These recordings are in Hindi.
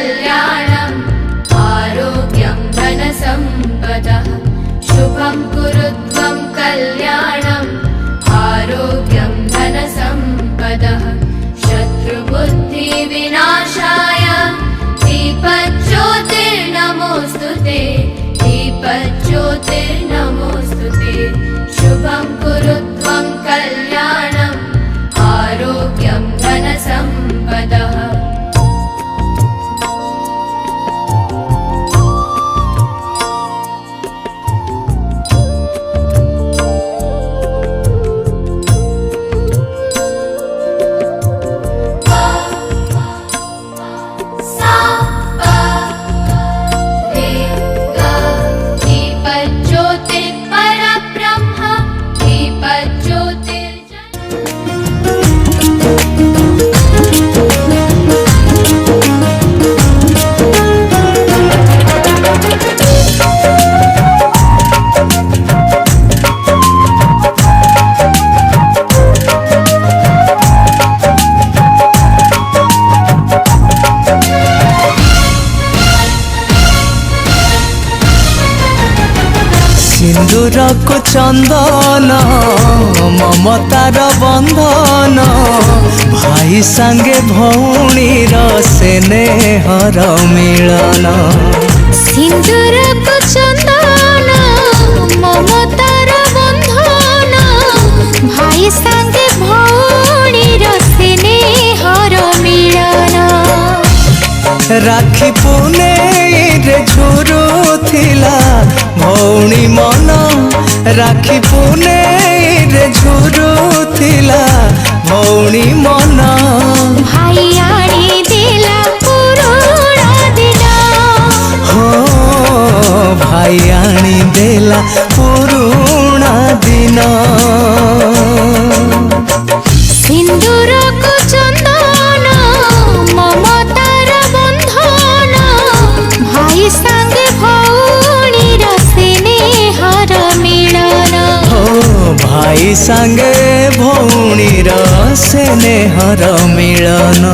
कल्याणम् आरोग्यं धनसम्पदः शुभं कुरु त्वं कल्याणम् आरोग्यं धनसम्पदः शत्रुबुद्धिविनाशाय दीपज्योतिर्नमोऽस्तुते दीपज्योतिर्नमोऽस्तुते शुभं कुरु त्वं कल्याणम् आरोग्यं धनसम्पदः सिंदूर को चंदन ममतार बंधन भाई संगे भौणी स्नेहर मिलन सिंदूर को चंदन ममतार बंधन भाई संगे भौणी स्नेहर मिलन राखी पुने रे झुरु थिला भौणी मन राखी पुने रे झुरु थिला भौणी मन भाई आनी देला पुरुणा दिन हो भाई आनी देला पुरुणा दिन सिंदूर को चंदन ममतार बंधन भाई संगे भौणी स्नेहर मिलन हो भाई संगे भौणी स्नेहर मिलन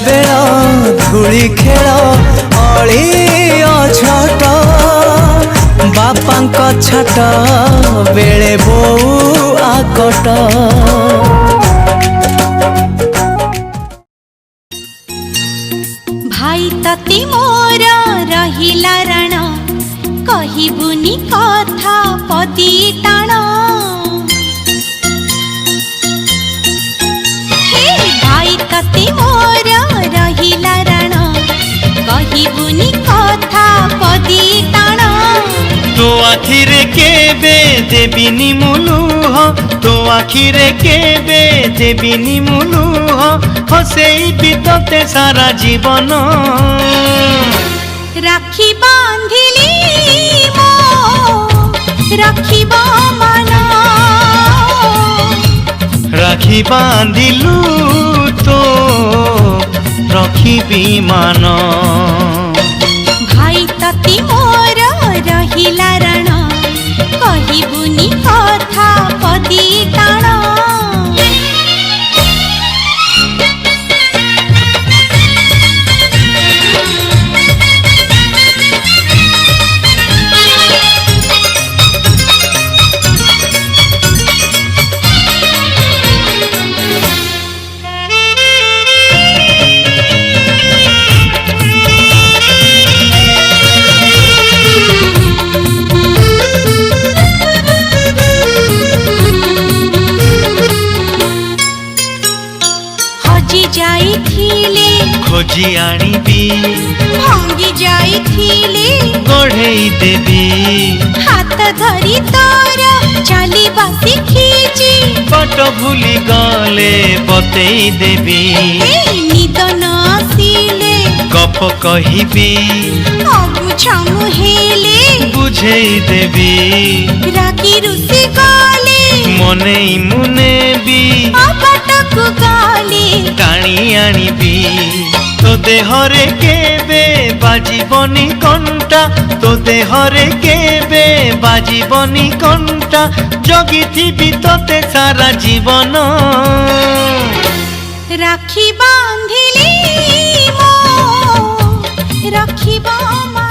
बेल धूली खेल अली अछट बापांक छाट बेले बो आकट भाई तती मोर रहिला रण कहिबुनी कथा पदी टाण भाई तती मोर रहिला रण कहिबुनी कथा पदी टाण तो आखिरे केबे देबिनी मुलुह तो आखिरे केबे देबिनी मुलुह हसेई बीतते सारा जीवन राखी बांधिली मो राखिब मन राखी बांधिलु तो रखिबी मान भाई तती मोर रहिला रण कहिबुनी कथा पदी टाण खोजी आनिबी भांगी जाइथिले गढ़ेई देवी हाथ धरी तोर चली बसी खींची बाट भूली गले बतेई देवी निद न आसिले କହିବି ଅବୁଝ ମୁଁ ହେଲେ ବୁଝେଇ ଦେବି ରାଗି ରୁଷି ଗଲେ ମନେଇ ମୁଁ ନେବି ଅବାଟକୁ ଗଲେ ଟାଣି ଆଣିବି ତୋ ଦେହରେ କେବେ ବାଜିବନି କଣ୍ଟା ତୋ ଦେହରେ କେବେ ବାଜିବନି କଣ୍ଟା ଜଗିଥିବି ତୋତେ ସାରା ଜୀବନ রাখি বাঁধিলি মো রাখিব মা